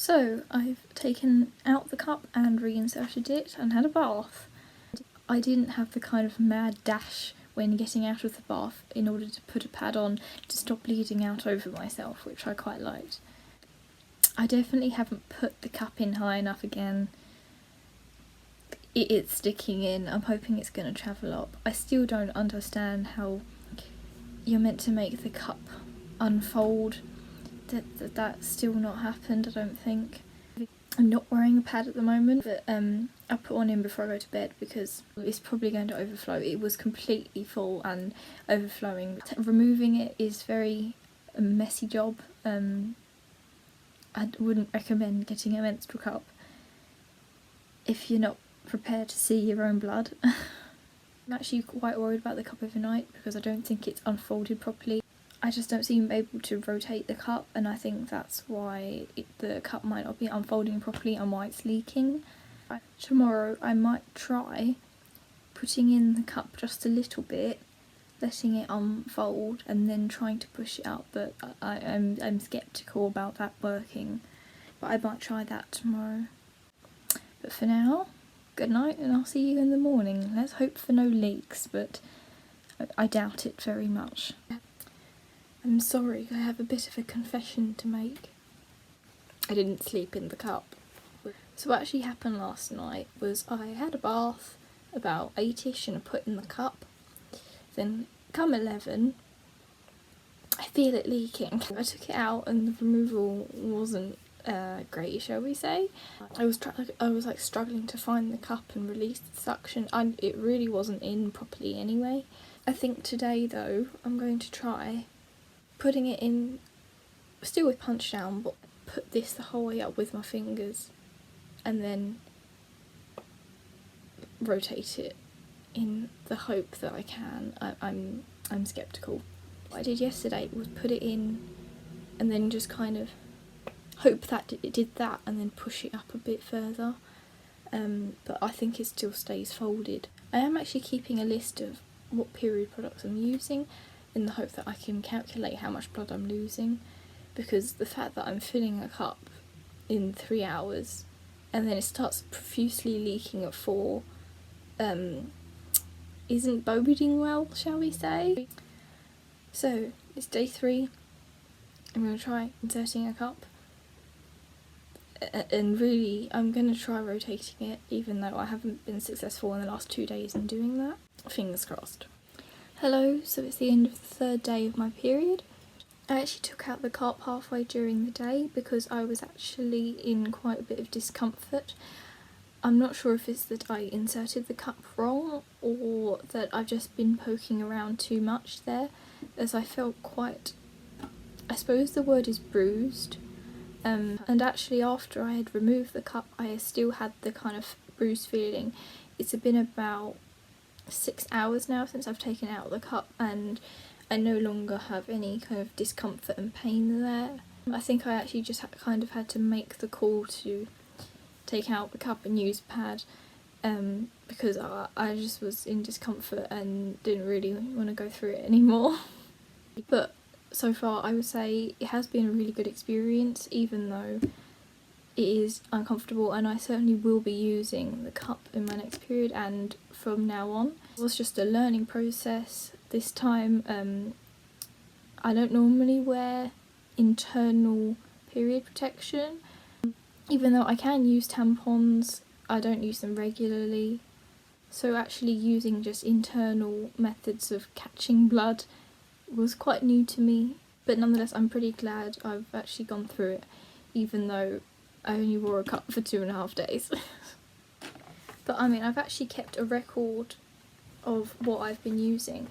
So I've taken out the cup and reinserted it and had a bath. I didn't have the kind of mad dash when getting out of the bath in order to put a pad on to stop bleeding out over myself, which I quite liked. I definitely haven't put the cup in high enough again. It's sticking in. I'm hoping it's going to travel up. I still don't understand how you're meant to make the cup unfold. That's still not happened, I don't think. I'm not wearing a pad at the moment, but I'll put one in before I go to bed because it's probably going to overflow. It was completely full and overflowing. Removing it is a messy job. I wouldn't recommend getting a menstrual cup if you're not prepared to see your own blood. I'm actually quite worried about the cup overnight because I don't think it's unfolded properly. I just don't seem able to rotate the cup, and I think that's why the cup might not be unfolding properly and why it's leaking. Tomorrow I might try putting in the cup just a little bit, letting it unfold and then trying to push it out, but I'm sceptical about that working. But I might try that tomorrow. But for now, good night and I'll see you in the morning. Let's hope for no leaks, but I doubt it very much. I'm sorry, I have a bit of a confession to make. I didn't sleep in the cup. So what actually happened last night was I had a bath about 8ish and I put in the cup. Then come 11, I feel it leaking. I took it out and the removal wasn't great, shall we say. I was like struggling to find the cup and release the suction. It really wasn't in properly anyway. I think today though I'm going to try putting it in, still with punch down, but put this the whole way up with my fingers and then rotate it in the hope that I can. I'm sceptical. What I did yesterday was put it in and then just kind of hope that it did that and then push it up a bit further, but I think it still stays folded. I am actually keeping a list of what period products I'm using in the hope that I can calculate how much blood I'm losing, because the fact that I'm filling a cup in 3 hours and then it starts profusely leaking at 4 isn't boding well, shall we say. So it's day 3. I'm going to try inserting a cup, and really I'm going to try rotating it, even though I haven't been successful in the last 2 days in doing that. Fingers crossed. Hello, so it's the end of the 3rd day of my period. I actually took out the cup halfway during the day because I was actually in quite a bit of discomfort. I'm not sure if it's that I inserted the cup wrong or that I've just been poking around too much there, as I felt quite, I suppose the word is bruised. And actually after I had removed the cup I still had the kind of bruised feeling. It's been about 6 hours now since I've taken out the cup and I no longer have any kind of discomfort and pain there. I think I actually just kind of had to make the call to take out the cup and use a pad, because I just was in discomfort and didn't really want to go through it anymore. But so far I would say it has been a really good experience, even though it is uncomfortable, and I certainly will be using the cup in my next period and from now on. It was just a learning process this time. I don't normally wear internal period protection. Even though I can use tampons, I don't use them regularly. So actually using just internal methods of catching blood was quite new to me. But nonetheless, I'm pretty glad I've actually gone through it, even though I only wore a cup for 2.5 days. But I mean, I've actually kept a record of what I've been using.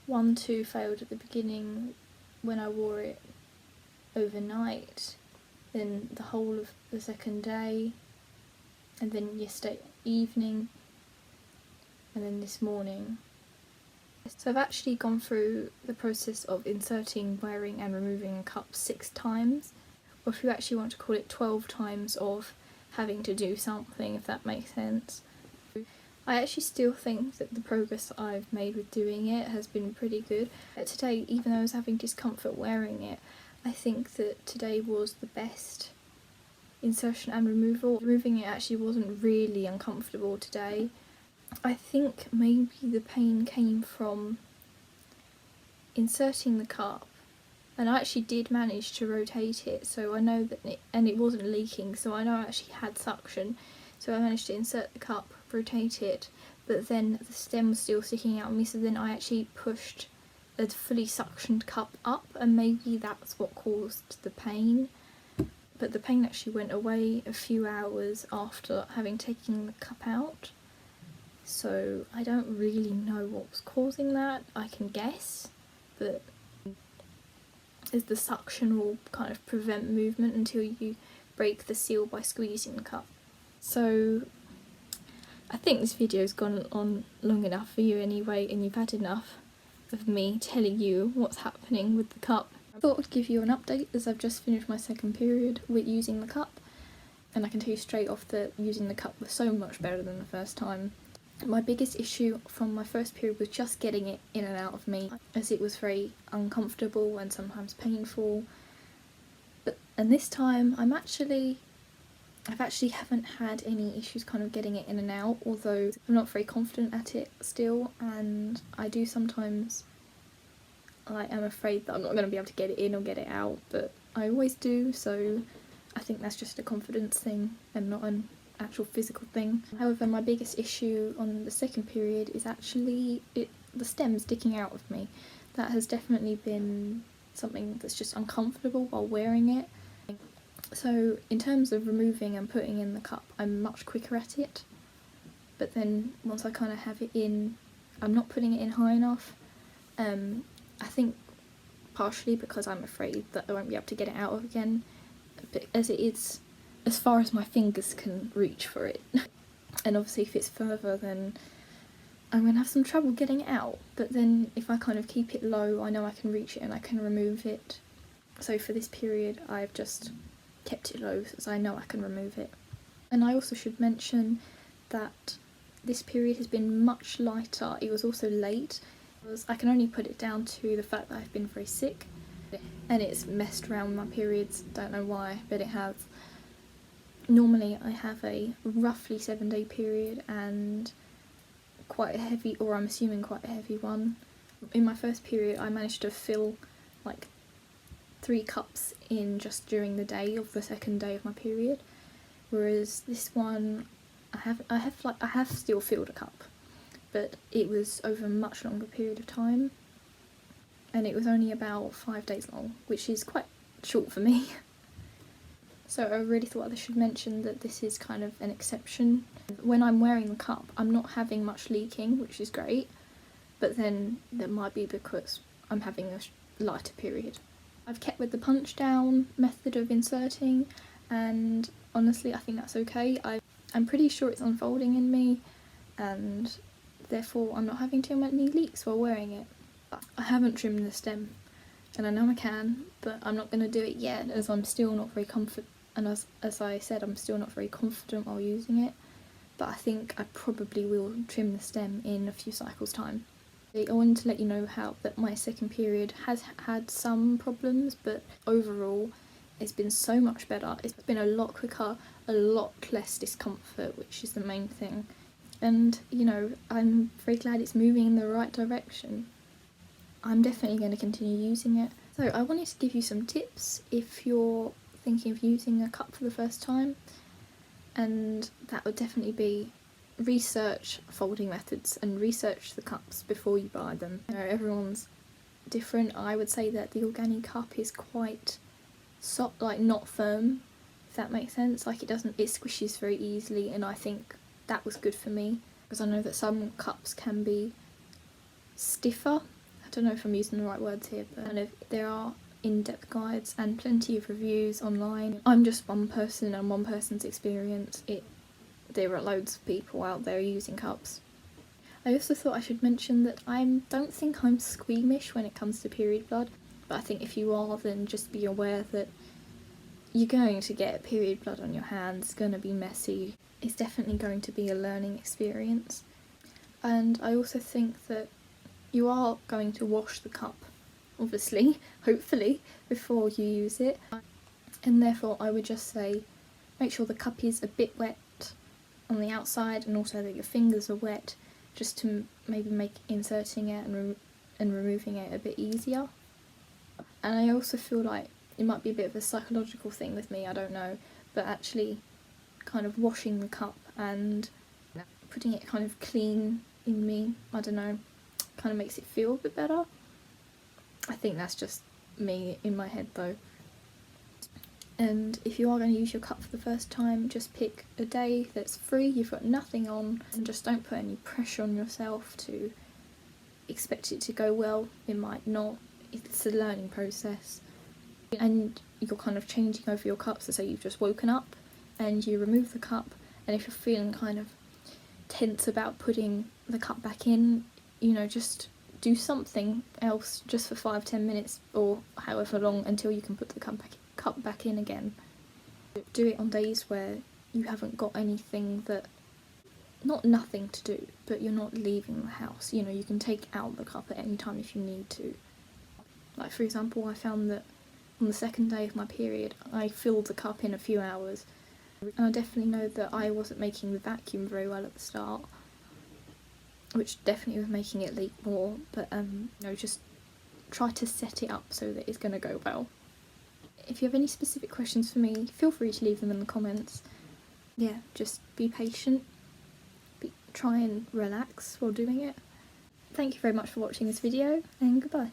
1-2 failed at the beginning when I wore it overnight, then the whole of the 2nd day, and then yesterday evening, and then this morning. So I've actually gone through the process of inserting, wearing and removing a cup 6 times, or if you actually want to call it 12 times of having to do something, if that makes sense. I actually still think that the progress that I've made with doing it has been pretty good. Today, even though I was having discomfort wearing it, I think that today was the best insertion and removal. Removing it actually wasn't really uncomfortable today. I think maybe the pain came from inserting the cup, and I actually did manage to rotate it, so I know that it wasn't leaking, so I know I actually had suction. So I managed to insert the cup, rotate it, but then the stem was still sticking out of me, so then I actually pushed a fully suctioned cup up, and maybe that's what caused the pain. But the pain actually went away a few hours after having taken the cup out. So I don't really know what was causing that. I can guess, but as the suction will kind of prevent movement until you break the seal by squeezing the cup. So I think this video's gone on long enough for you anyway, and you've had enough of me telling you what's happening with the cup. I thought I'd give you an update as I've just finished my second period with using the cup, and I can tell you straight off that using the cup was so much better than the first time. My biggest issue from my first period was just getting it in and out of me, as it was very uncomfortable and sometimes painful. And this time I've actually haven't had any issues kind of getting it in and out, although I'm not very confident at it still, and I do sometimes, I am afraid that I'm not going to be able to get it in or get it out, but I always do, so I think that's just a confidence thing and not an actual physical thing. However, my biggest issue on the second period is actually the stem sticking out of me. That has definitely been something that's just uncomfortable while wearing it. So in terms of removing and putting in the cup, I'm much quicker at it, but then once I kind of have it in, I'm not putting it in high enough. I think partially because I'm afraid that I won't be able to get it out of again, but as it is as far as my fingers can reach for it. And obviously if it's further, then I'm going to have some trouble getting it out, but then if I kind of keep it low, I know I can reach it and I can remove it. So for this period I've just kept it low so I know I can remove it. And I also should mention that this period has been much lighter. It was also late. I can only put it down to the fact that I've been very sick, and it's messed around with my periods, don't know why, but it has. Normally I have a roughly 7-day period and quite a heavy, or I'm assuming quite a heavy one. In my first period I managed to fill like 3 cups in just during the day of the second day of my period, whereas this one I have still filled a cup, but it was over a much longer period of time, and it was only about 5 days long, which is quite short for me. So I really thought I should mention that this is kind of an exception. When I'm wearing the cup, I'm not having much leaking, which is great, but then that might be because I'm having a lighter period. I've kept with the punch down method of inserting, and honestly I think that's okay. I'm pretty sure it's unfolding in me, and therefore I'm not having too many leaks while wearing it. I haven't trimmed the stem, and I know I can, but I'm not going to do it yet as I'm still not very confident, and as I said, I'm still not very confident while using it, but I think I probably will trim the stem in a few cycles time. I wanted to let you know that my second period has had some problems, but overall it's been so much better. It's been a lot quicker, a lot less discomfort, which is the main thing. And, you know, I'm very glad it's moving in the right direction. I'm definitely going to continue using it. So I wanted to give you some tips if you're thinking of using a cup for the first time, and that would definitely be research folding methods and research the cups before you buy them. You know, everyone's different. I would say that the organic cup is quite soft, like not firm, if that makes sense. Like it squishes very easily, and I think that was good for me, because I know that some cups can be stiffer. I don't know if I'm using the right words here, but kind of there are in-depth guides and plenty of reviews online. I'm just one person and one person's experience. There are loads of people out there using cups. I also thought I should mention that I don't think I'm squeamish when it comes to period blood, but I think if you are, then just be aware that you're going to get period blood on your hands. It's going to be messy. It's definitely going to be a learning experience. And I also think that you are going to wash the cup, obviously, hopefully, before you use it. And therefore I would just say make sure the cup is a bit wet on the outside and also that your fingers are wet, just to maybe make inserting it and removing it a bit easier. And I also feel like it might be a bit of a psychological thing with me, I don't know, but actually kind of washing the cup and putting it kind of clean in me, I don't know, kind of makes it feel a bit better. I think that's just me in my head though. And if you are going to use your cup for the first time, just pick a day that's free, you've got nothing on, and just don't put any pressure on yourself to expect it to go well. It might not. It's a learning process. And you're kind of changing over your cup, so say you've just woken up and you remove the cup, and if you're feeling kind of tense about putting the cup back in, you know, just do something else just for 5-10 minutes or however long until you can put the cup back in again. Do it on days where you haven't got anything that, not nothing to do, but you're not leaving the house. You know, you can take out the cup at any time if you need to. Like for example, I found that on the second day of my period I filled the cup in a few hours, and I definitely know that I wasn't making the vacuum very well at the start, which definitely was making it leak more, but you know, just try to set it up so that it's going to go well. If you have any specific questions for me, feel free to leave them in the comments. Yeah, just be patient, try and relax while doing it. Thank you very much for watching this video, and goodbye.